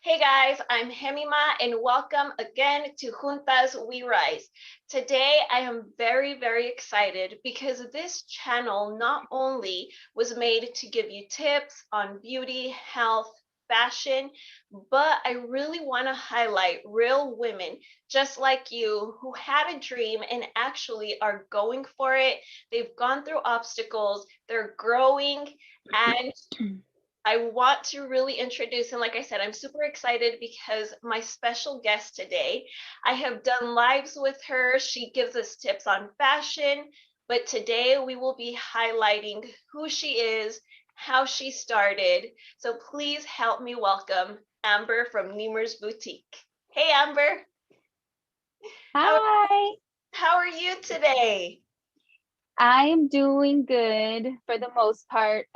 Hey guys, I'm Hemima and welcome again to Juntas We Rise. Today I am very excited because this channel not only was made to give you tips on beauty, health, fashion, but I really want to highlight real women just like you who had a dream and actually are going for it. They've gone through obstacles, they're growing, and I want to really introduce, and like I said, I'm super excited because my special guest today, I have done lives with her. She gives us tips on fashion, but today we will be highlighting who she is, how she started. So please help me welcome Amber from Nemers Boutique. Hey, Amber, how, Hi, how are you today? I am doing good for the most part.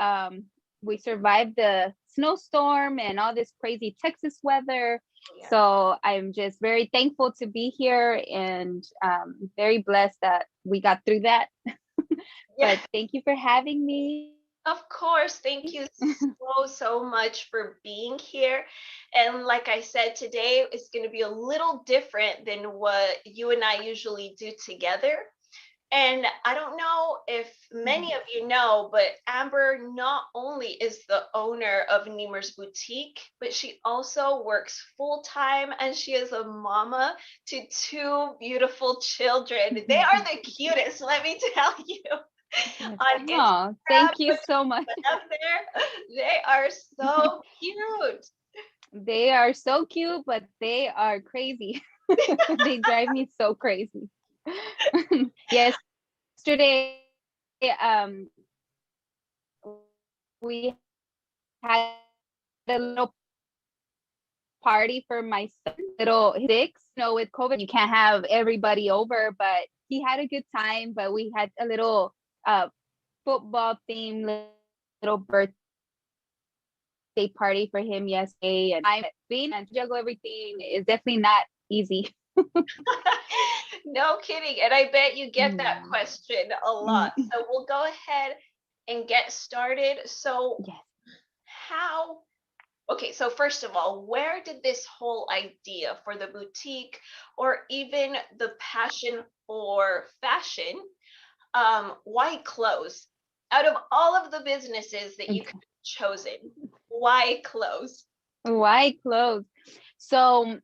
We survived the snowstorm and all this crazy Texas weather. Yeah. So I'm just very thankful to be here and very blessed that we got through that. Yeah. But thank you for having me. Of course, thank you so much for being here. And like I said, today is going to be a little different than what you and I usually do together. And I don't know if many of you know, but Amber not only is the owner of Nemer's Boutique, but she also works full time and she is a mama to two beautiful children. They are the cutest, let me tell you. On Oh, Instagram, thank you so much. put up there. They are so cute. They are so cute, but they are crazy. They drive me so crazy. Yesterday, we had a little party for my son, little 6. With COVID, you can't have everybody over, but he had a good time. But we had a little football theme, little birthday party for him yesterday. And being being trying to juggle everything is definitely not easy. No kidding. And I bet you get that Mm. question a lot. Mm. So we'll go ahead and get started. So, Yes. how, okay, so first of all, where did this whole idea for the boutique or even the passion for fashion, why clothes? Out of all of the businesses that you could have chosen, why clothes? Why clothes? So,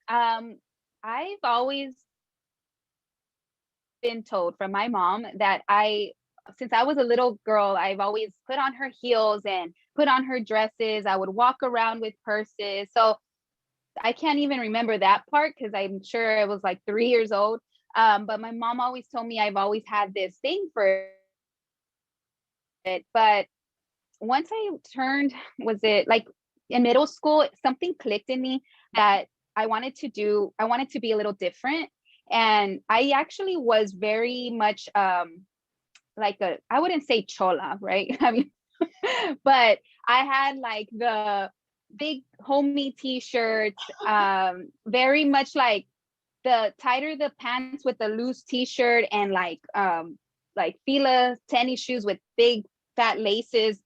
um, I've always been told from my mom that since I was a little girl, I've always put on her heels and put on her dresses. I would walk around with purses. So I can't even remember that part because I'm sure I was like 3 years old. But my mom always told me I've always had this thing for it. But once I turned, was it like in middle school, something clicked in me that I wanted to be a little different. And I actually was very much I wouldn't say chola, right? I mean, but I had like the big homey t-shirts, very much like the tighter the pants with the loose t-shirt and like fila tennis shoes with big fat laces.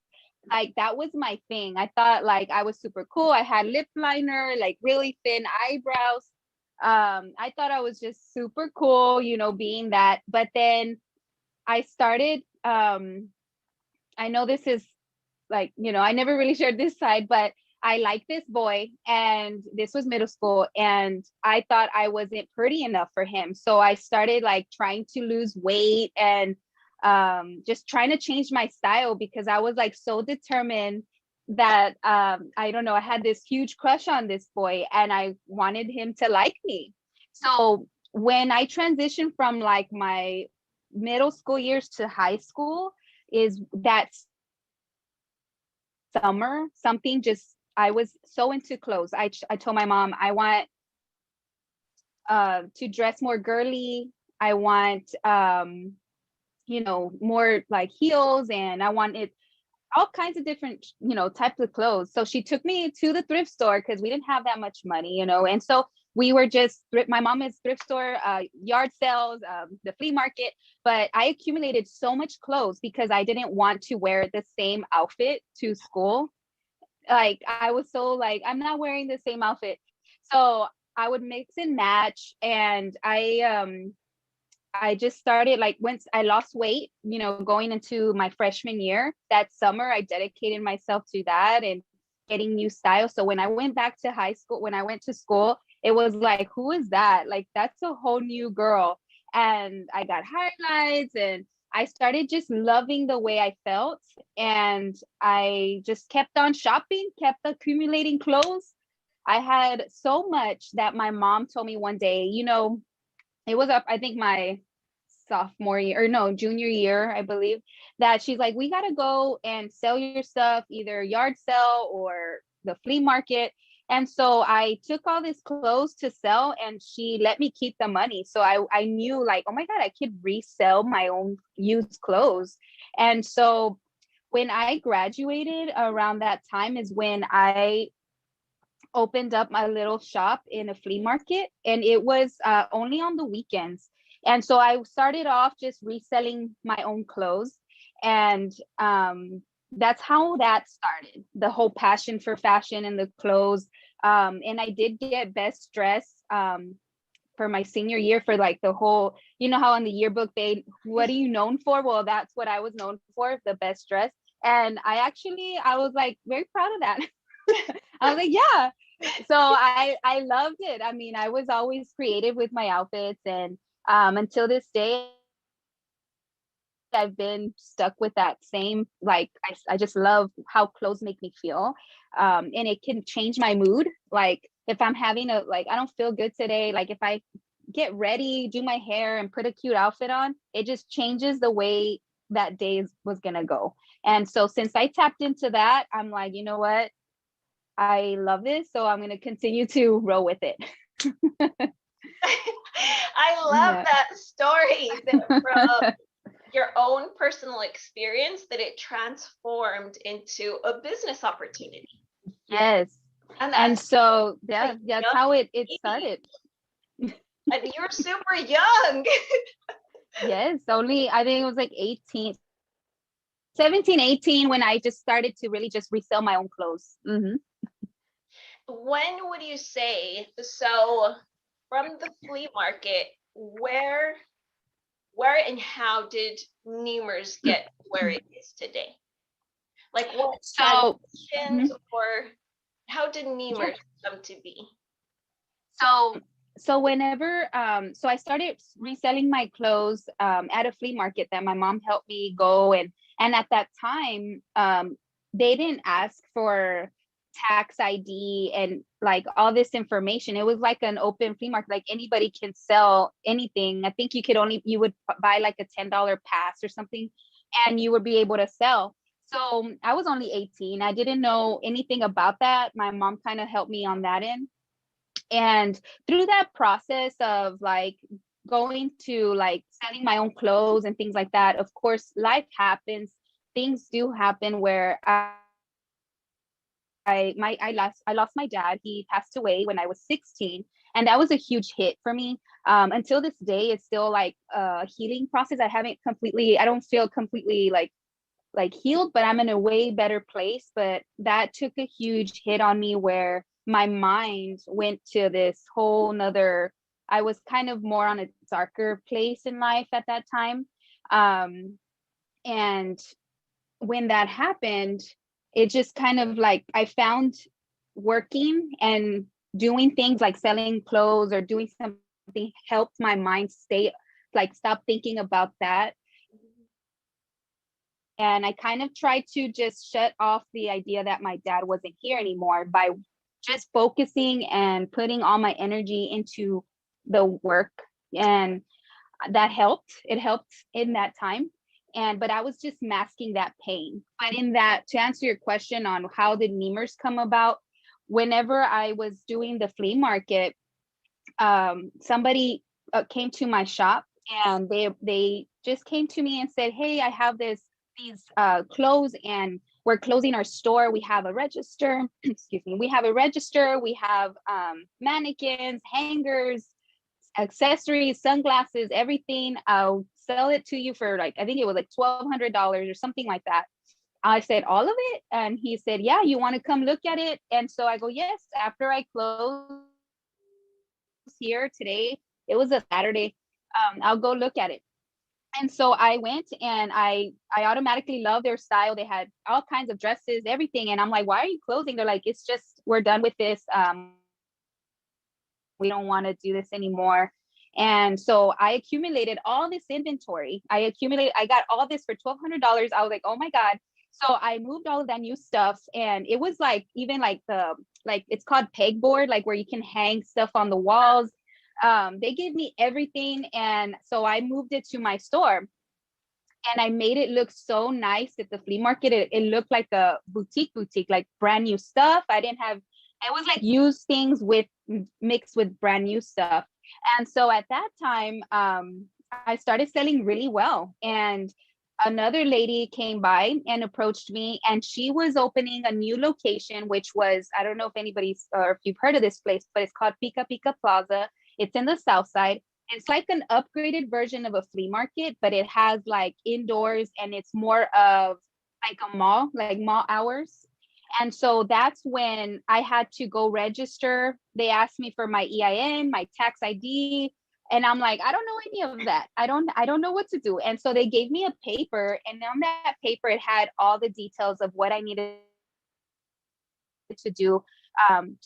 Like that was my thing. I thought like I was super cool. I had lip liner, like really thin eyebrows. I thought I was just super cool, being that. But then I started I know this is like, I never really shared this side, but I liked this boy and this was middle school and I thought I wasn't pretty enough for him. So I started like trying to lose weight and just trying to change my style because I was like so determined that I don't know, I had this huge crush on this boy and I wanted him to like me. So when I transitioned from like my middle school years to high school is that summer something just I was so into clothes. I told my mom I want to dress more girly. I want more like heels and I wanted all kinds of different types of clothes. So she took me to the thrift store because we didn't have that much money, and so we were just my mom is thrift store, yard sales, the flea market. But I accumulated so much clothes because I didn't want to wear the same outfit to school. Like I was so like, I'm not wearing the same outfit. So I would mix and match, and I just started like once I lost weight, going into my freshman year, that summer I dedicated myself to that and getting new styles. So when I went back to high school, when I went to school, it was like, who is that? Like that's a whole new girl. And I got highlights, and I started just loving the way I felt. And I just kept on shopping, kept accumulating clothes. I had so much that my mom told me one day, it was up, I think my sophomore year, or no, junior year, I believe, that she's like, we got to go and sell your stuff, either yard sale or the flea market. And so I took all this clothes to sell, and she let me keep the money. So I knew like, oh my God, I could resell my own used clothes. And so when I graduated around that time is when I opened up my little shop in a flea market, and it was only on the weekends. And so I started off just reselling my own clothes, and that's how that started, the whole passion for fashion and the clothes. And I did get best dress for my senior year for like the whole, how in the yearbook what are you known for? Well, that's what I was known for, the best dress. And I was like very proud of that. I was like, yeah. So I loved it. I mean, I was always creative with my outfits, and until this day, I've been stuck with that same, like, I just love how clothes make me feel. And it can change my mood. Like if I'm having like, I don't feel good today, like if I get ready, do my hair and put a cute outfit on, it just changes the way that day was gonna go. And so since I tapped into that, I'm like, you know what? I love this, so I'm going to continue to roll with it. I love Yeah. that story that from your own personal experience that it transformed into a business opportunity. Yes. And And that's so, a yeah, that's young how it age. started. And you're super young. Yes, only I think it was like 18, 17, 18 when I just started to really just resell my own clothes. When would you say, so from the flea market, where and how did Nemers get where it is today? Like what So, transitions, mhm, or how did yeah. Nemers come to be? So, so whenever, so I started reselling my clothes at a flea market that my mom helped me go, and at that time, they didn't ask for tax ID and like all this information. It was like an open flea market, like anybody can sell anything. I think you would buy like a $10 pass or something, and you would be able to sell. So I was only 18. I didn't know anything about that. My mom kind of helped me on that end. And through that process of like going to like selling my own clothes and things like that, of course life happens. Things do happen where I lost my dad. He passed away when I was 16, and that was a huge hit for me. Until this day, it's still like a healing process. I don't feel completely like healed, but I'm in a way better place. But that took a huge hit on me where my mind went to this whole nother, I was kind of more on a darker place in life at that time. And when that happened, it just kind of like I found working and doing things like selling clothes or doing something helped my mind stay, like stop thinking about that. And I kind of tried to just shut off the idea that my dad wasn't here anymore by just focusing and putting all my energy into the work. And that helped. It helped in that time. But I was just masking that pain. But in that, to answer your question on how did Nemers come about, whenever I was doing the flea market, somebody came to my shop, and they just came to me and said, hey, I have these clothes, and we're closing our store. We have a register. Excuse me. We have a register. We have mannequins, hangers, accessories, sunglasses, everything. I'll sell it to you for like, I think it was like $1,200 or something like that. I said, all of it? And he said, yeah, you want to come look at it? And so I go, yes, after I close here today, it was a Saturday, I'll go look at it. And so I went and I automatically loved their style. They had all kinds of dresses, everything. And I'm like, why are you closing? They're like, it's just, we're done with this. We don't want to do this anymore. And so I accumulated all this inventory. I got all this for $1,200. I was like, oh my God. So I moved all of that new stuff, and it was like even like it's called pegboard, like where you can hang stuff on the walls. They gave me everything, and so I moved it to my store, and I made it look so nice at the flea market. It looked like a boutique, like brand new stuff. I didn't have, it was like used things with mixed with brand new stuff. And so at that time, I started selling really well. And another lady came by and approached me, and she was opening a new location, which was, I don't know if anybody's, or if you've heard of this place, but it's called Pika Pika Plaza. It's in the South Side. It's like an upgraded version of a flea market, but it has like indoors, and it's more of like a mall, like mall hours. And so that's when I had to go register. They asked me for my EIN, my tax ID, and I'm like, I don't know any of that. I don't know what to do. And so they gave me a paper, and on that paper it had all the details of what I needed to do,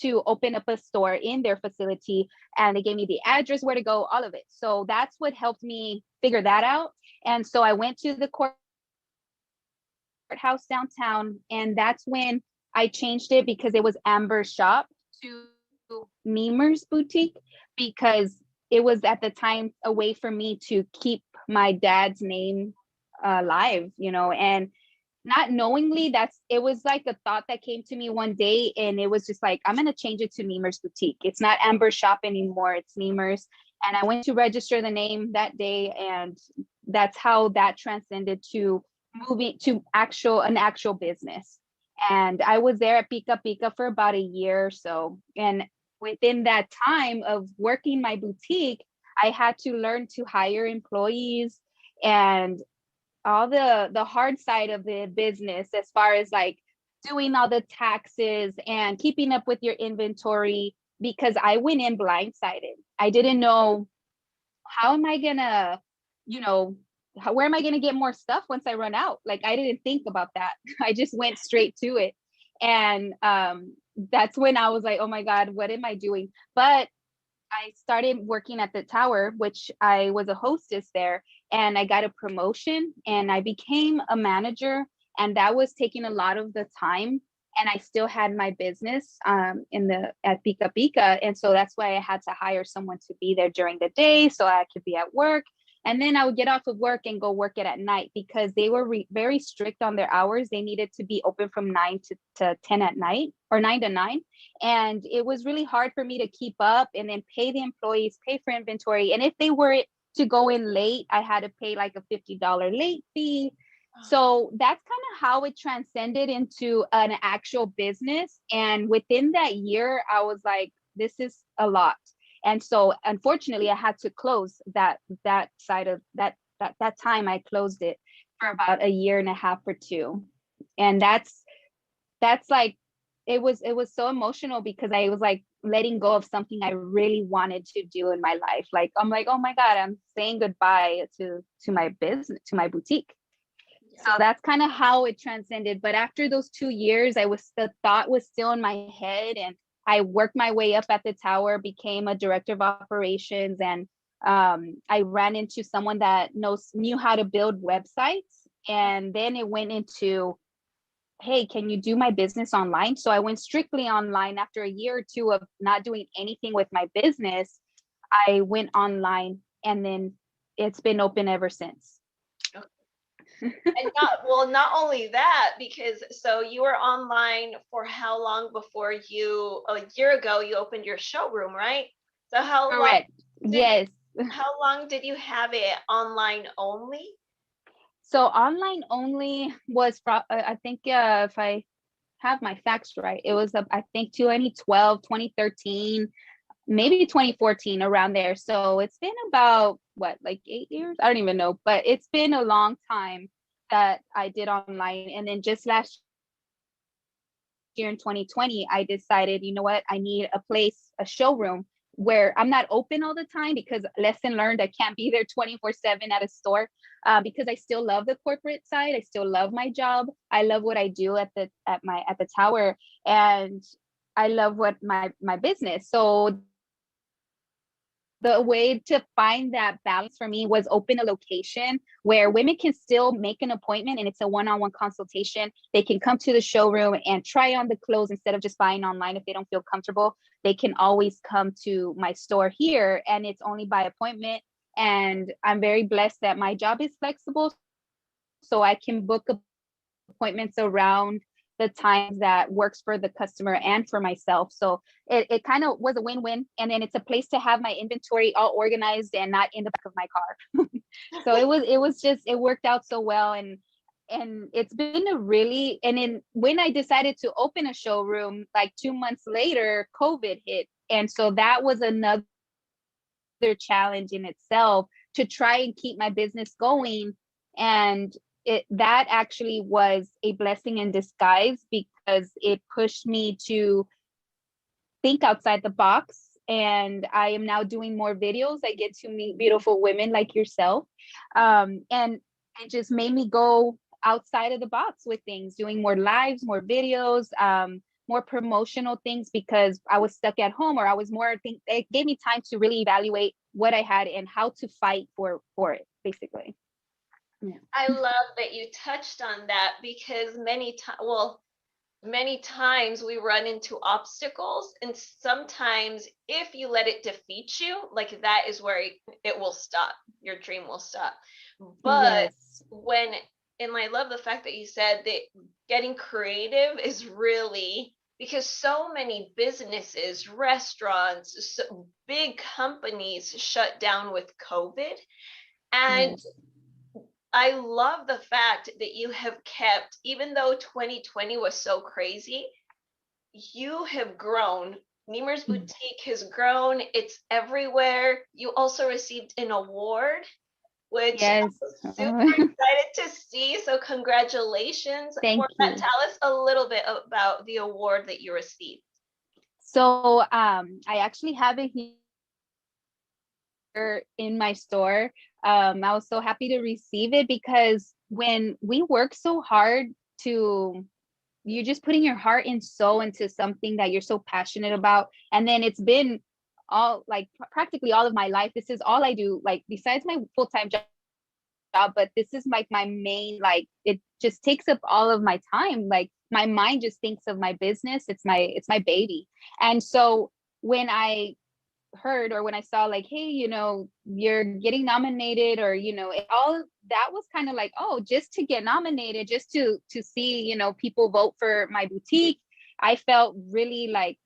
to open up a store in their facility. And they gave me the address, where to go, all of it. So that's what helped me figure that out. And so I went to the courthouse downtown, and that's when I changed it, because it was Amber Shop, to Nemer's Boutique, because it was at the time a way for me to keep my dad's name alive, and not knowingly, it was like a thought that came to me one day, and it was just like, I'm going to change it to Nemer's Boutique. It's not Amber Shop anymore, it's Nemer's. And I went to register the name that day, and that's how that transcended to moving to an actual business. And I was there at Pika Pika for about a year or so. And within that time of working my boutique, I had to learn to hire employees, and all the hard side of the business, as far as like doing all the taxes and keeping up with your inventory, because I went in blindsided. I didn't know, how am I gonna, you know, where am I gonna get more stuff once I run out? Like, I didn't think about that. I just went straight to it. And that's when I was like, oh my God, what am I doing? But I started working at the tower, which I was a hostess there, and I got a promotion and I became a manager. And that was taking a lot of the time. And I still had my business at Pika Pika. And so that's why I had to hire someone to be there during the day so I could be at work. And then I would get off of work and go work it at night, because they were very strict on their hours. They needed to be open from 9 to 10 at night, or 9 to 9. And it was really hard for me to keep up and then pay the employees, pay for inventory. And if they were to go in late, I had to pay like a $50 late fee. So that's kind of how it transcended into an actual business. And within that year, I was like, this is a lot. And so unfortunately, I had to close that side of that time. I closed it for about a year and a half or two. And that's like, it was so emotional, because I was like letting go of something I really wanted to do in my life. Like, I'm like, oh my God, I'm saying goodbye to my business, to my boutique. So that's kind of how it transcended. But after those 2 years, the thought was still in my head, and I worked my way up at the tower, became a director of operations, and I ran into someone that knew how to build websites. And then it went into, hey, can you do my business online? So I went strictly online. After a year or two of not doing anything with my business, I went online, and then it's been open ever since. And not only that, because so you were online for how long before a year ago, you opened your showroom, right? So Correct. Yes. How long did you have it online only? So online only was, I think, if I have my facts right, it was, I think 2012, 2013, maybe 2014, around there. So it's been about what, like 8 years? I don't even know, but it's been a long time. that I did online. And then just last year in 2020, I decided, you know what, I need a place, a showroom where I'm not open all the time, because lesson learned, I can't be there 24/7 at a store, because I still love the corporate side. I still love my job. I love what I do at the tower, and I love what my business. So the way to find that balance for me was open a location where women can still make an appointment, and it's a one-on-one consultation. They can come to the showroom and try on the clothes instead of just buying online if they don't feel comfortable. They can always come to my store here, and it's only by appointment. And I'm very blessed that my job is flexible, so I can book appointments around the times that works for the customer and for myself. So it kind of was a win-win. And then it's a place to have my inventory all organized and not in the back of my car. So it worked out so well. And it's been a really, and then when I decided to open a showroom, like 2 months later, COVID hit. And so that was another challenge in itself, to try and keep my business going. And that actually was a blessing in disguise, because it pushed me to think outside the box. And I am now doing more videos. I get to meet beautiful women like yourself. And it just made me go outside of the box with things, doing more lives, more videos, more promotional things, because I was stuck at home, or I was more, it gave me time to really evaluate what I had and how to fight for it, basically. Yeah. I love that you touched on that, because many times we run into obstacles, and sometimes if you let it defeat you, like that is where it will stop. Your dream will stop. But Yes. when, and I love the fact that you said that getting creative is really, because so many businesses, restaurants, big companies shut down with COVID. And Yes. I love the fact that you have kept, even though 2020 was so crazy, you have grown. Nemer's Boutique has grown. It's everywhere. You also received an award, which Yes. I'm super excited to see. So congratulations Thank for that. you. Tell us a little bit about the award that you received. So I actually have it here in my store. I was so happy to receive it, because when we work so hard to, you're just putting your heart and soul into something that you're so passionate about. And then it's been all, like, practically all of my life. This is all I do, like, besides my full-time job, but this is like my main, like, it just takes up all of my time. Like, my mind just thinks of my business. It's my baby. And so when I heard, or when I saw, like, hey, you're getting nominated, or it all, that was kind of like, oh, just to get nominated, just to see, people vote for my boutique. I felt really like,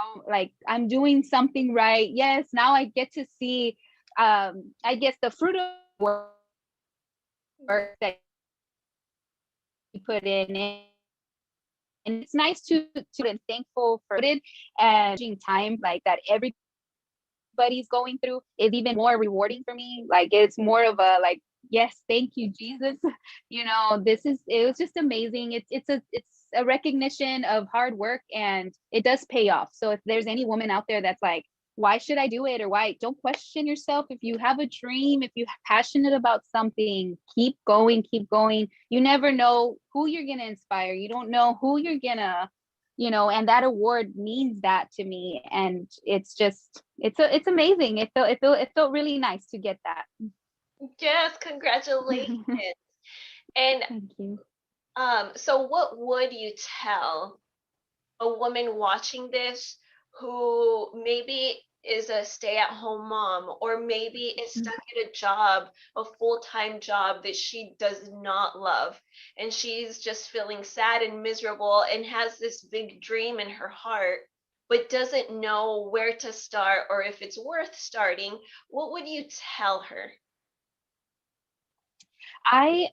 oh, like I'm doing something right. Yes, now I get to see, I guess, the fruit of work that you put in. And it's nice to and thankful for it, and time like that everybody's going through is even more rewarding for me. Like, it's more of a, like, yes, thank you, Jesus. It was just amazing. It's a recognition of hard work, and it does pay off. So if there's any woman out there that's like, why should I do it, or why, don't question yourself. If you have a dream, if you're passionate about something, keep going, keep going. You never know who you're going to inspire. You don't know who you're going to, and that award means that to me. And it's just, it's amazing. It felt really nice to get that. Yes, congratulations. And Thank you. so what would you tell a woman watching this who maybe is a stay-at-home mom, or maybe is stuck at a job, a full-time job that she does not love, and she's just feeling sad and miserable and has this big dream in her heart, but doesn't know where to start or if it's worth starting? What would you tell her? I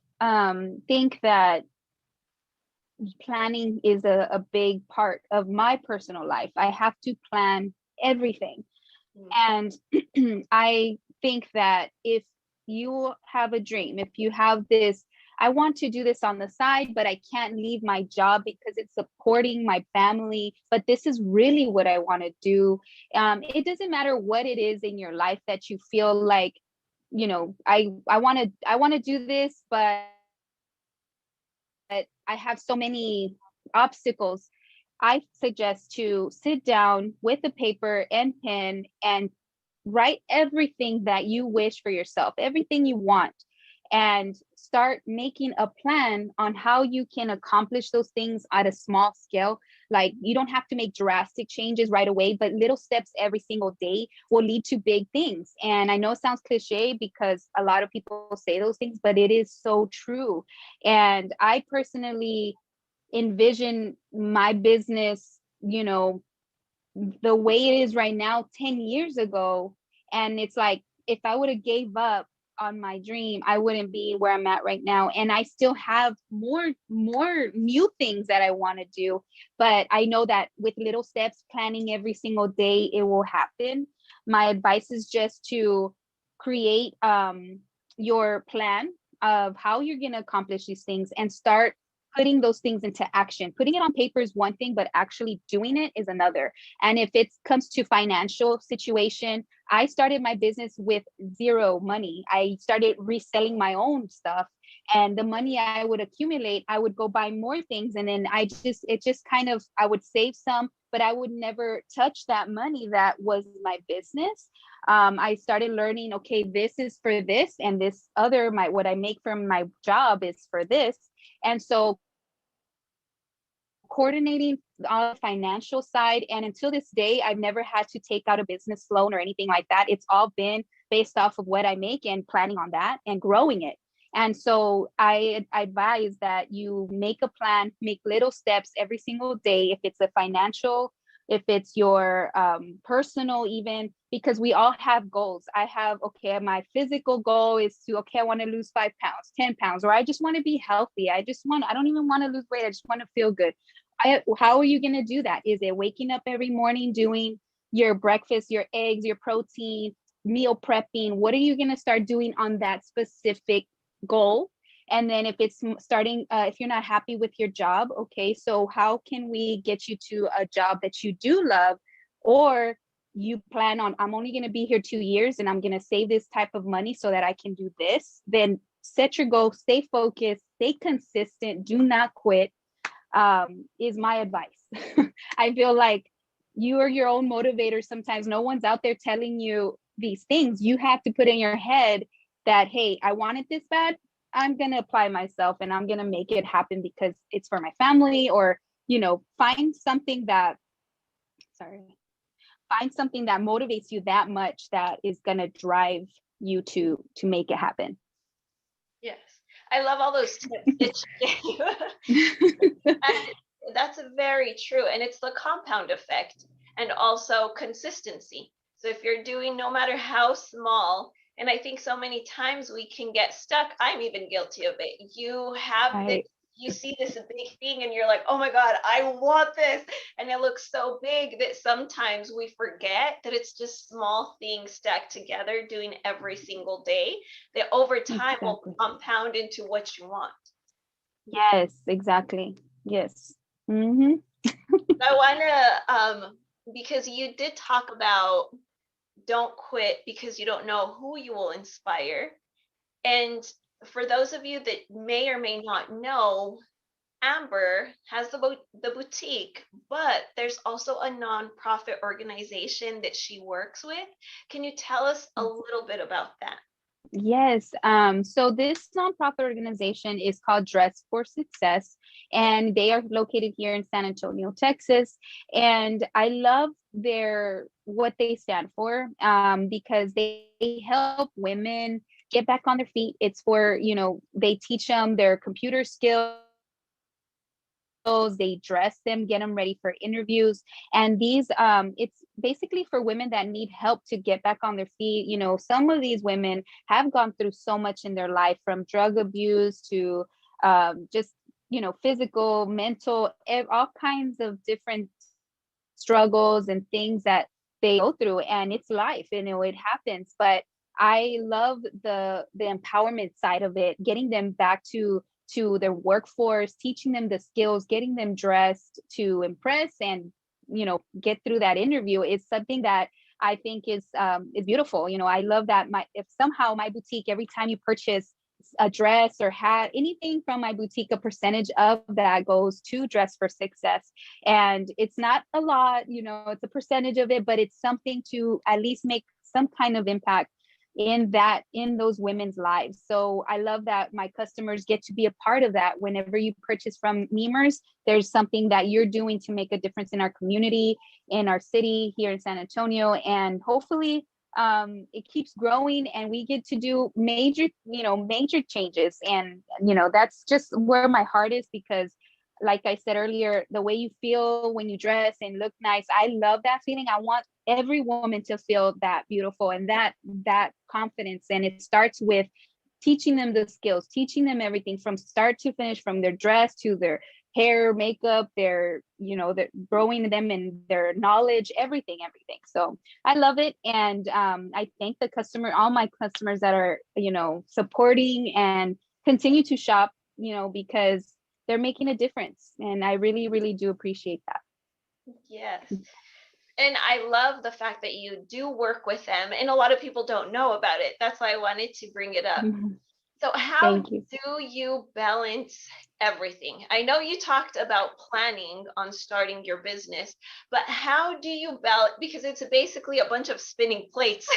think that planning is a big part of my personal life. I have to plan everything. Mm. And I think that if you have a dream, if you have this I want to do this on the side, but I can't leave my job because it's supporting my family. But this is really what I want to do. It doesn't matter what it is in your life that you feel like, I want to do this, but I have so many obstacles. I suggest to sit down with a paper and pen and write everything that you wish for yourself, everything you want, and start making a plan on how you can accomplish those things at a small scale. Like, you don't have to make drastic changes right away, but little steps every single day will lead to big things. And I know it sounds cliche because a lot of people say those things, but it is so true. And I personally envision my business, the way it is right now 10 years ago. And it's like, if I would have gave up on my dream, I wouldn't be where I'm at right now. And I still have more new things that I want to do. But I know that with little steps, planning every single day, it will happen. My advice is just to create your plan of how you're going to accomplish these things and start putting those things into action. Putting it on paper is one thing, but actually doing it is another. And if it comes to financial situation, I started my business with zero money. I started reselling my own stuff, and the money I would accumulate, I would go buy more things. And then it just kind of, I would save some, but I would never touch that money that was my business. I started learning, okay, this is for this, and this other, what I make from my job is for this. And so coordinating on the financial side, and until this day, I've never had to take out a business loan or anything like that. It's all been based off of what I make and planning on that and growing it. And so I advise that you make a plan, make little steps every single day. If it's a financial, if it's your personal, even, because we all have goals. I have, okay, my physical goal is to, okay, I want to lose 5 pounds, 10 pounds, or I just want to be healthy. I don't even want to lose weight. I just want to feel good. How are you going to do that? Is it waking up every morning, doing your breakfast, your eggs, your protein, meal prepping? What are you going to start doing on that specific goal? And then if it's starting, if you're not happy with your job, okay, so how can we get you to a job that you do love? Or you plan on, I'm only going to be here 2 years and I'm going to save this type of money so that I can do this. Then set your goal, stay focused, stay consistent, do not quit, is my advice. I feel like you are your own motivator. Sometimes no one's out there telling you these things. You have to put in your head that, hey, I want it this bad. I'm going to apply myself and I'm going to make it happen because it's for my family. Or, find something that motivates you that much, that is going to drive you to make it happen. Yes, I love all those tips that you gave. And that's very true. And it's the compound effect and also consistency. So if you're doing, no matter how small, and I think so many times we can get stuck. I'm even guilty of it. You have this, you see this big thing and you're like, oh my God, I want this. And it looks so big that sometimes we forget that it's just small things stacked together, doing every single day, that over time will compound into what you want. Yes, exactly. Yes. Mm-hmm. I want to, because you did talk about don't quit because you don't know who you will inspire. And for those of you that may or may not know, Amber has the boutique, but there's also a nonprofit organization that she works with. Can you tell us a little bit about that? Yes. So this nonprofit organization is called Dress for Success, and they are located here in San Antonio, Texas. And I love what they stand for, because they help women get back on their feet. It's for, they teach them their computer skills. They dress them, get them ready for interviews. And it's basically for women that need help to get back on their feet. Some of these women have gone through so much in their life, from drug abuse to just, physical, mental, all kinds of different struggles and things that they go through. And it's life, it happens. But I love the empowerment side of it, getting them back to to their workforce, teaching them the skills, getting them dressed to impress and, get through that interview is something that I think is beautiful. I love that if somehow my boutique, every time you purchase a dress or hat, anything from my boutique, a percentage of that goes to Dress for Success. And it's not a lot, it's a percentage of it, but it's something to at least make some kind of impact in those women's lives. So I love that my customers get to be a part of that. Whenever you purchase from Nemers, there's something that you're doing to make a difference in our community, in our city here in San Antonio, and hopefully it keeps growing and we get to do major changes. And that's just where my heart is, because like I said earlier, the way you feel when you dress and look nice, I love that feeling. I want every woman to feel that beautiful and that confidence. And it starts with teaching them the skills, teaching them everything from start to finish, from their dress to their hair, makeup, their growing them in their knowledge, everything. So I love it. And I thank all my customers that are, supporting and continue to shop, because they're making a difference. And I really, really do appreciate that. Yes. And I love the fact that you do work with them, and a lot of people don't know about it. That's why I wanted to bring it up. So how do you balance everything? I know you talked about planning on starting your business, but how do you balance? Because it's basically a bunch of spinning plates.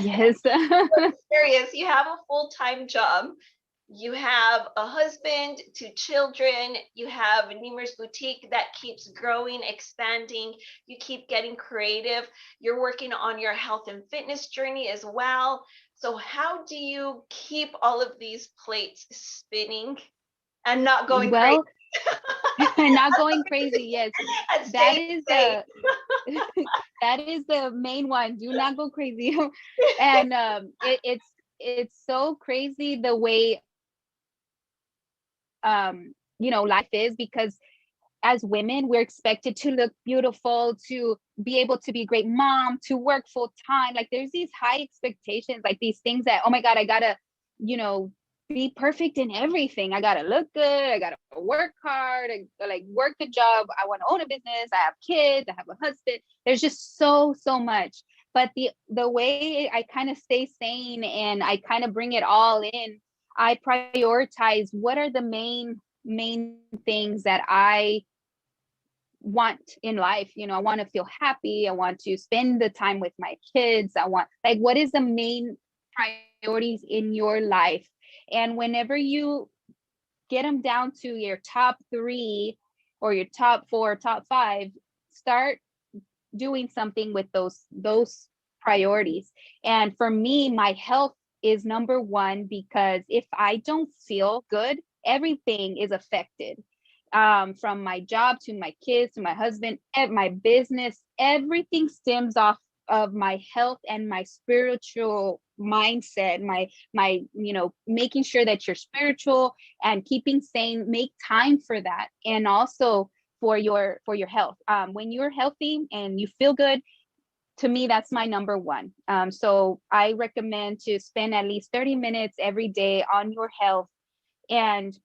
Yes. I'm serious. You have a full-time job. You have a husband, 2 children, you have Nemer's boutique that keeps growing, expanding, you keep getting creative, you're working on your health and fitness journey as well. So how do you keep all of these plates spinning and not going crazy? Not going crazy, yes. That is that is the main one. Do not go crazy. And it's so crazy the way life is, because as women, we're expected to look beautiful, to be able to be a great mom, to work full time. Like there's these high expectations, like these things that, oh my God, I gotta, be perfect in everything. I gotta look good. I gotta work hard. I like work the job. I want to own a business. I have kids. I have a husband. There's just so much. But the way I kind of stay sane and I kind of bring it all in, I prioritize what are the main things that I want in life. I want to feel happy. I want to spend the time with my kids. I want, like, what is the main priorities in your life? And whenever you get them down to your top 3 or your top 4, top 5, start doing something with those priorities. And for me, my health is number 1, because if I don't feel good, everything is affected. From my job to my kids to my husband, my business, everything stems off of my health and my spiritual mindset, my making sure that you're spiritual and keeping sane. Make time for that, and also for your health. When you're healthy and you feel good, to me, that's my number 1. So I recommend to spend at least 30 minutes every day on your health. And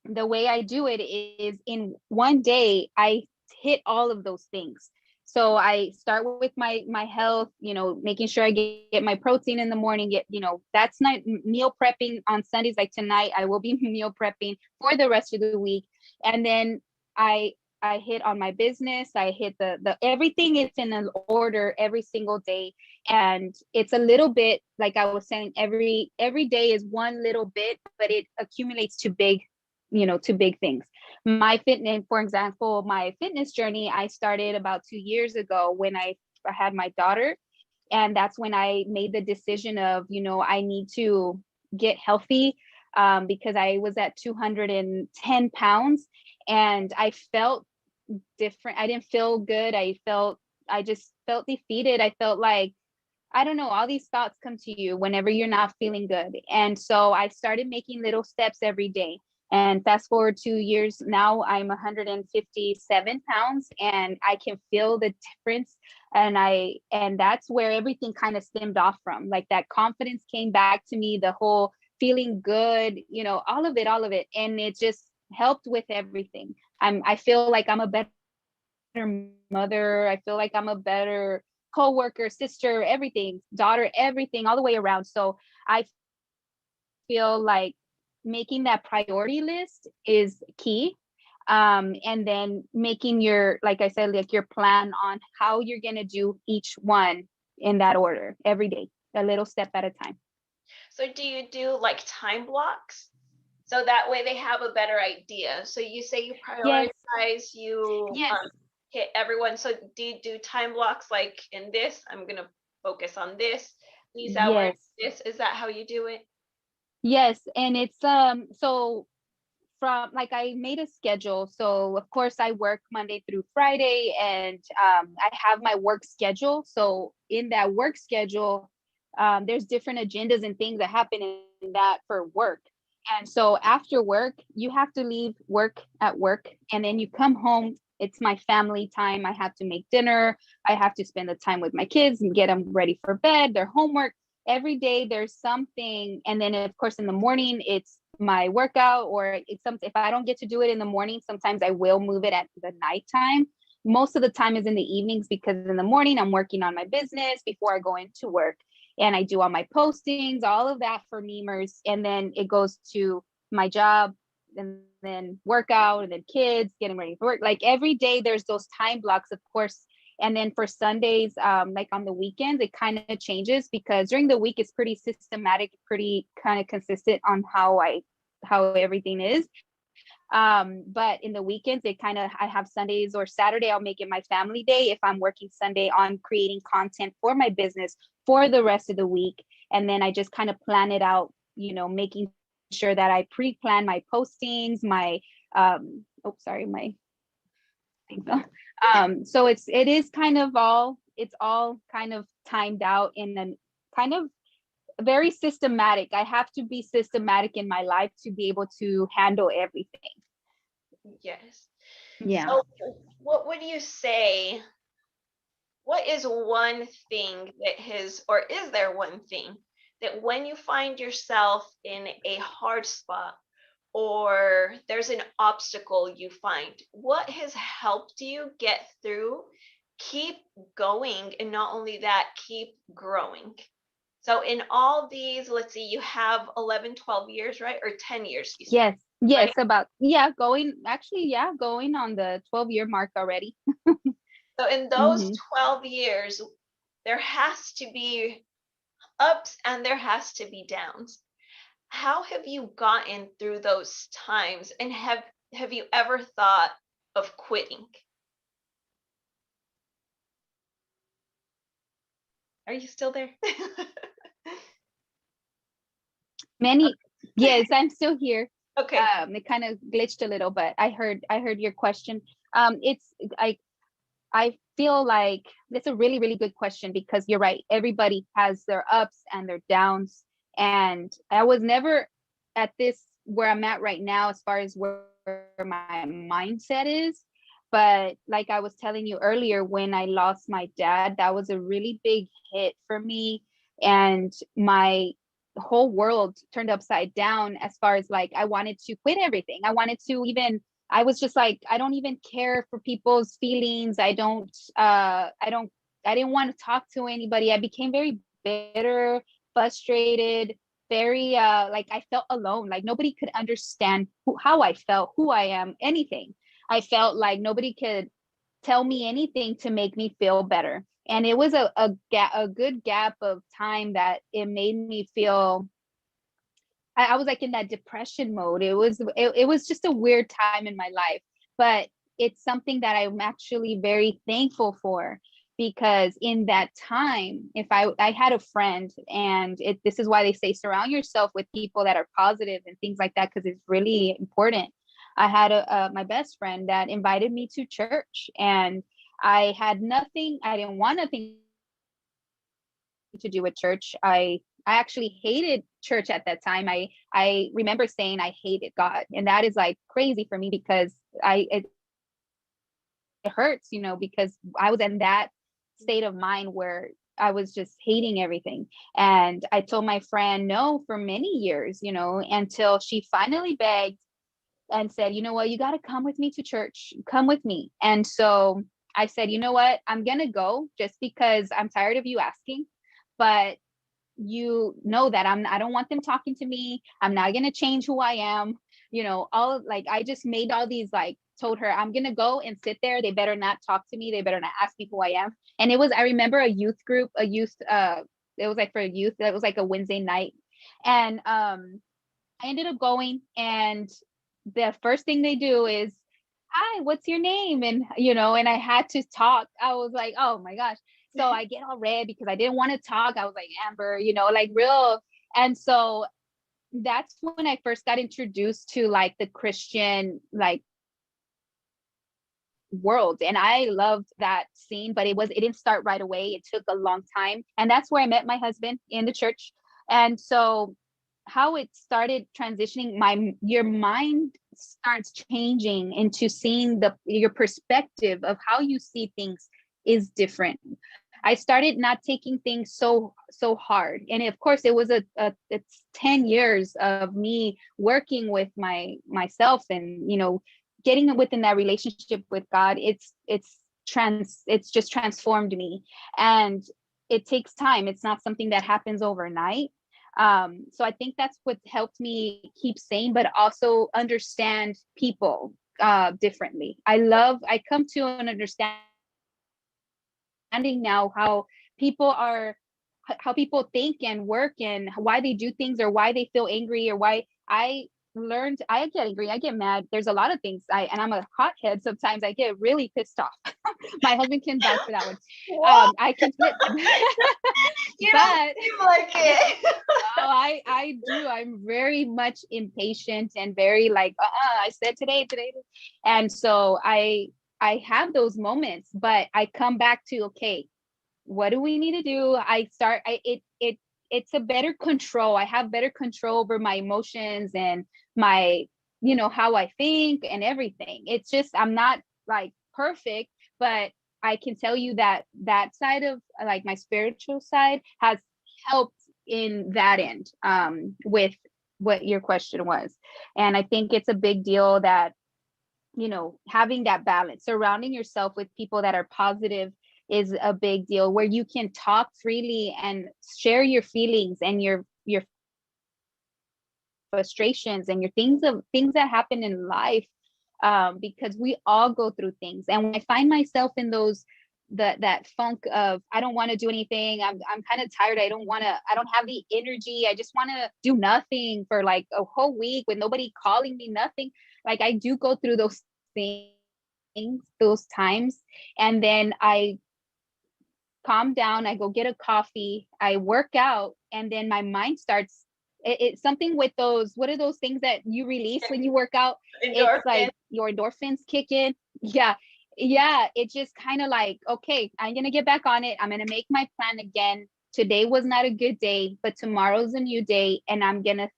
the way I do it is in one day, I hit all of those things. So I start with my health, making sure I get my protein in the morning, that's not meal prepping on Sundays. Like tonight, I will be meal prepping for the rest of the week. And then I hit on my business. I hit the everything is in an order every single day. And it's a little bit, like I was saying, every day is one little bit, but it accumulates to big things. My fitness, for example, my fitness journey, I started about 2 years ago when I had my daughter. And that's when I made the decision of, I need to get healthy, because I was at 210 pounds and I felt different. I didn't feel good. I just felt defeated. I felt like, I don't know, all these thoughts come to you whenever you're not feeling good. And so I started making little steps every day. And fast forward 2 years now, I'm 157 pounds and I can feel the difference. And that's where everything kind of stemmed off from. Like that confidence came back to me, the whole feeling good, all of it. And it just helped with everything. I feel like I'm a better mother. I feel like I'm a better co-worker, sister, everything, daughter, everything, all the way around. So I feel like making that priority list is key. And then making your, like I said, like your plan on how you're going to do each one in that order every day, a little step at a time. So do you do like time blocks? So that way they have a better idea. So you say you Yes. prioritize, you Yes. hit everyone. So do you do time blocks like in this? I'm gonna focus on this, these hours, Yes. this. Is that how you do it? Yes. And it's so from, like, I made a schedule. So of course I work Monday through Friday, and I have my work schedule. So in that work schedule, there's different agendas and things that happen in that for work. And so after work, you have to leave work at work, and then you come home. It's my family time. I have to make dinner. I have to spend the time with my kids and get them ready for bed, their homework. Every day there's something. And then of course in the morning it's my workout, or it's some, if I don't get to do it in the morning, sometimes I will move it at the nighttime. Most of the time is in the evenings, because in the morning I'm working on my business before I go into work, and I do all my postings, all of that for Nemers, and then it goes to my job, and then workout, and then kids getting ready for work. Like every day there's those time blocks, of course. And then for Sundays, like on the weekends, it kind of changes, because during the week it's pretty systematic, pretty kind of consistent on how everything is. But in the weekends, it kind of, I have Sundays or Saturday, I'll make it my family day if I'm working Sunday on creating content for my business for the rest of the week. And then I just kind of plan it out, making sure that I pre-plan my postings, my my so it is kind of it's all kind of timed out in a kind of very systematic. I have to be systematic in my life to be able to handle everything. Yes. Yeah. So what would you say? What is one thing that or is there one thing that when you find yourself in a hard spot, or there's an obstacle you find, what has helped you get through, keep going, and not only that, keep growing? So in all these, let's see, you have 11, 12 years, right? Or 10 years, you said, Yes. Yes. right? About, going on the 12-year mark already. So in those Hmm. 12 years, there has to be ups and there has to be downs. How have you gotten through those times, and have you ever thought of quitting? Are you still there? Many. Yes, I'm still here. Okay. It kind of glitched a little, but I heard your question. It's I feel like that's a really, really good question, because you're right. Everybody has their ups and their downs. And I was never at this where I'm at right now as far as where my mindset is. But like I was telling you earlier, when I lost my dad, that was a really big hit for me. And my whole world turned upside down, as far as like I wanted to quit everything. I was just like, I don't even care for people's feelings. I didn't want to talk to anybody. I became very bitter, frustrated, very like I felt alone. Like nobody could understand how I felt, who I am, anything. I felt like nobody could tell me anything to make me feel better. And it was a good gap of time that it made me feel, I was like in that depression mode. It was just a weird time in my life, but it's something that I'm actually very thankful for, because in that time, if I had a friend, and this is why they say surround yourself with people that are positive and things like that, because it's really important. I had my best friend that invited me to church, and I had nothing. I didn't want nothing to do with church. I actually hated church at that time. I remember saying I hated God, and that is like crazy for me, because it hurts, because I was in that state of mind where was just hating everything. And I told my friend no for many years, you know, until she finally begged and said, you know what, you got to come with me to church, come with me. And so I said, you know what, I'm going to go just because I'm tired of you asking, but you know that I don't want them talking to me. I'm not going to change who I am. You know, all like, I just made all these, like, told her I'm going to go and sit there. They better not talk to me. They better not ask me who I am. And it was, I remember a youth group, it was like for youth, that was like a Wednesday night. And I ended up going, and the first thing they do is, hi, what's your name? And, you know, and I had to talk. I was like, oh my gosh. So I get all red because I didn't want to talk. I was like, Amber, you know, like real. And so that's when I first got introduced to like the Christian, like, world. And I loved that scene, but it didn't start right away. It took a long time. And that's where I met my husband, in the church. And so how it started transitioning, your mind starts changing into seeing your perspective of how you see things is different. I started not taking things so hard. And of course it was it's 10 years of me working with myself, and, you know, getting within that relationship with God. It's just transformed me. And it takes time. It's not something that happens overnight. So I think that's what helped me keep sane, but also understand people differently. I come to an understanding now people are how people think and work, and why they do things, or why they feel angry, or why I get angry, I get mad. There's a lot of things, and I'm a hothead. Sometimes I get really pissed off. My husband can vouch for that one. I can flip. You but don't seem like it. oh, I do. I'm very much impatient and very like, I said today. And so I have those moments, but I come back to, okay, what do we need to do? It's a better control. I have better control over my emotions and my, you know, how I think and everything. It's just, I'm not like perfect, but I can tell you that that side of like my spiritual side has helped in that end, with what your question was. And I think it's a big deal that, you know, having that balance, surrounding yourself with people that are positive is a big deal, where you can talk freely and share your feelings and your frustrations and your things that happen in life, because we all go through things. And when I find myself in that funk of, I don't want to do anything, I'm kind of tired, I don't have the energy, I just want to do nothing for like a whole week with nobody calling me, nothing, like I do go through those things, those times. And then I calm down, I go get a coffee, I work out, and then my mind starts, it's something with those, what are those things that you release when you work out? It's Endorphin. like your endorphins kick in. Yeah, it just kind of like, okay, I'm gonna get back on it, I'm gonna make my plan again. Today was not a good day, but tomorrow's a new day, and I'm gonna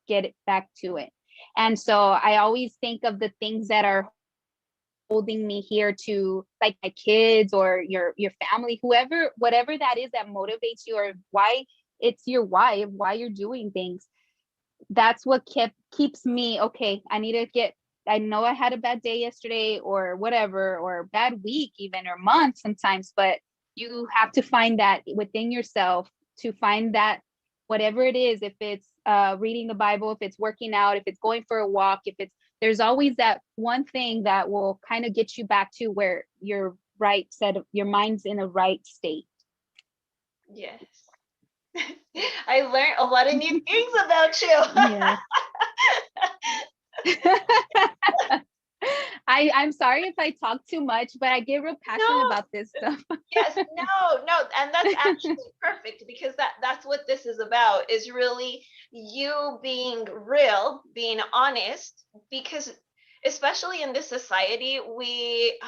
get it back to it. And so I always think of the things that are holding me here, to like my kids or your family, whoever, whatever that is that motivates you, or why, it's your why of why you're doing things. That's what keeps me, okay, I know I had a bad day yesterday, or whatever, or bad week even, or month sometimes, but you have to find that within yourself, to find that, whatever it is, if it's reading the Bible, if it's working out, if it's going for a walk, if it's, there's always that one thing that will kind of get you back to where your right set of your mind's in a right state. Yes. I learned a lot of new things about you. Yeah. I'm sorry if I talk too much, but I get real passionate No, about this stuff. yes, no, and that's actually perfect, because that's what this is about, is really you being real, being honest, because especially in this society, we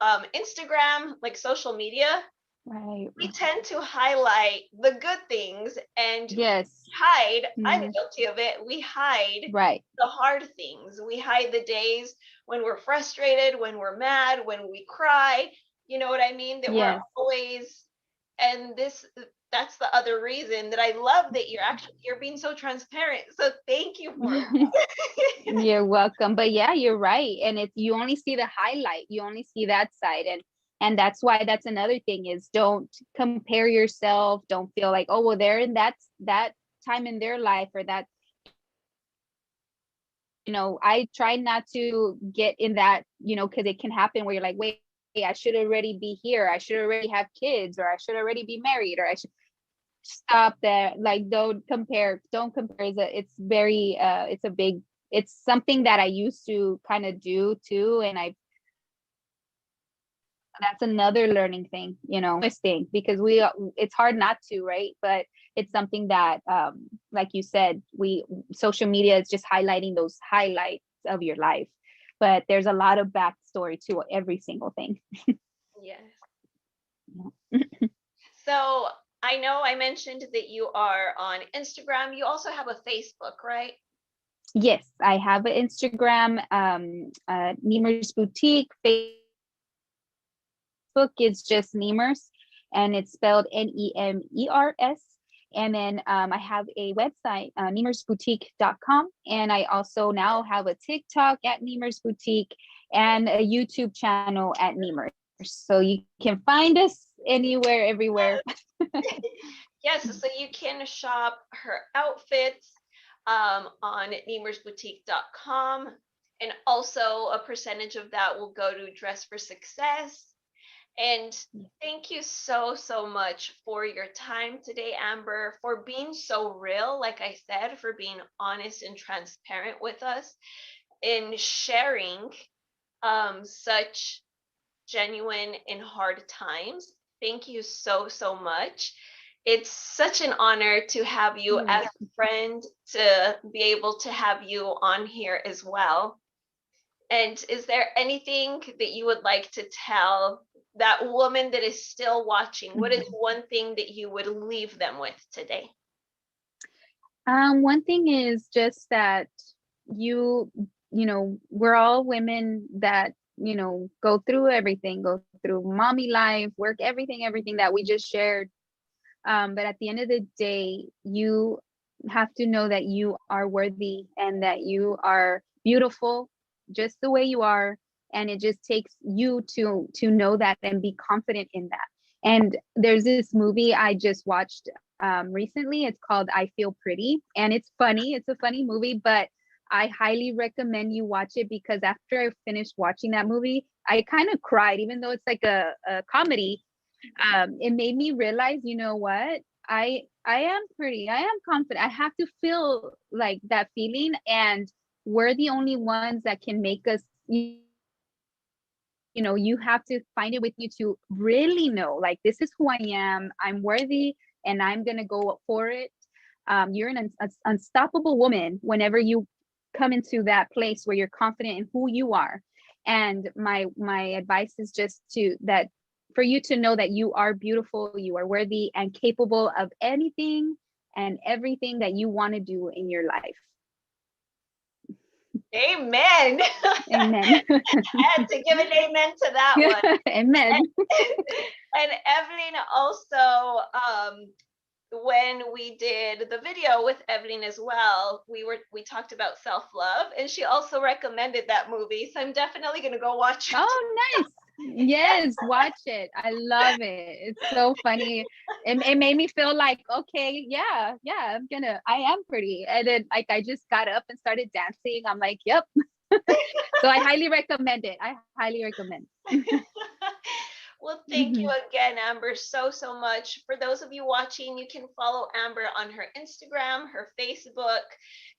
Instagram, like social media, Right. we tend to highlight the good things and Yes. hide. I'm Mhm. guilty of it. We hide Right. the hard things. We hide the days when we're frustrated, when we're mad, when we cry. You know what I mean? That we're Yes. always And that's the other reason that I love that you're being so transparent. So thank you for that. You're welcome. But yeah, you're right. And it's, you only see the highlight. You only see that side. And that's why, that's another thing, is don't compare yourself. Don't feel like, oh, well, they're in that time in their life, or that, I try not to get in that, because it can happen where you're like, wait, I should already be here. I should already have kids, or I should already be married, or I should stop there. Like, don't compare. It's very, it's something that I used to kind of do too. And that's another learning thing, this thing, because it's hard not to, right? But it's something that, like you said, social media is just highlighting those highlights of your life, but there's a lot of backstory to every single thing. Yes. So I know I mentioned that you are on Instagram. You also have a Facebook, right? Yes, I have an Instagram, Nemers Boutique. Facebook is just Nemers, and it's spelled Nemers. And then I have a website, nemersboutique.com. And I also now have a TikTok at Nemers Boutique, and a YouTube channel at Nemers. So you can find us anywhere, everywhere. Yes, so you can shop her outfits on nemersboutique.com. And also a percentage of that will go to Dress for Success. And thank you so, so much for your time today, Amber, for being so real, like I said, for being honest and transparent with us, in sharing such genuine and hard times. Thank you so, so much. It's such an honor to have you as a friend, to be able to have you on here as well. And is there anything that you would like to tell that woman that is still watching? What is one thing that you would leave them with today? One thing is just that we're all women that, go through everything, go through mommy life, work, everything that we just shared. But at the end of the day, you have to know that you are worthy, and that you are beautiful just the way you are. And it just takes you to know that and be confident in that. And there's this movie I just watched recently. It's called I Feel Pretty, and it's funny. It's a funny movie, but I highly recommend you watch it, because after I finished watching that movie, I kind of cried, even though it's like a comedy. It made me realize, you know what, I am pretty, I am confident, I have to feel like that feeling, and we're the only ones that can make us, you have to find it with you to really know, like, this is who I am, I'm worthy, and I'm gonna go for it. You're an unstoppable woman whenever you come into that place where you're confident in who you are. And my advice is just for you to know that you are beautiful, you are worthy, and capable of anything and everything that you want to do in your life. Amen. Amen. I had to give an amen to that one. Amen. And Evelyn also, when we did the video with Evelyn as well, we talked about self-love, and she also recommended that movie. So I'm definitely gonna go watch it. Oh, nice. Yes, watch it. I love it. It's so funny. It made me feel like, okay, yeah, I am pretty. And then, like, I just got up and started dancing. I'm like, yep. So I highly recommend it. I highly recommend. Well, thank you again, Amber, so, so much. For those of you watching, you can follow Amber on her Instagram, her Facebook.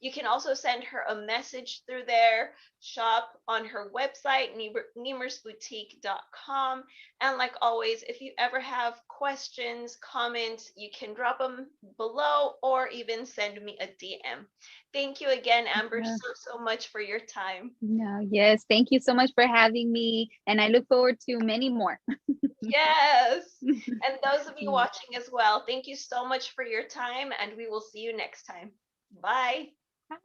You can also send her a message through there. Shop on her website, nemersboutique.com. And like always, if you ever have questions, comments, you can drop them below, or even send me a DM. Thank you again, Amber, so much for your time. No, yes, thank you so much for having me, and I look forward to many more. Yes. And those of you watching as well, thank you so much for your time, and we will see you next time. Bye. Bye.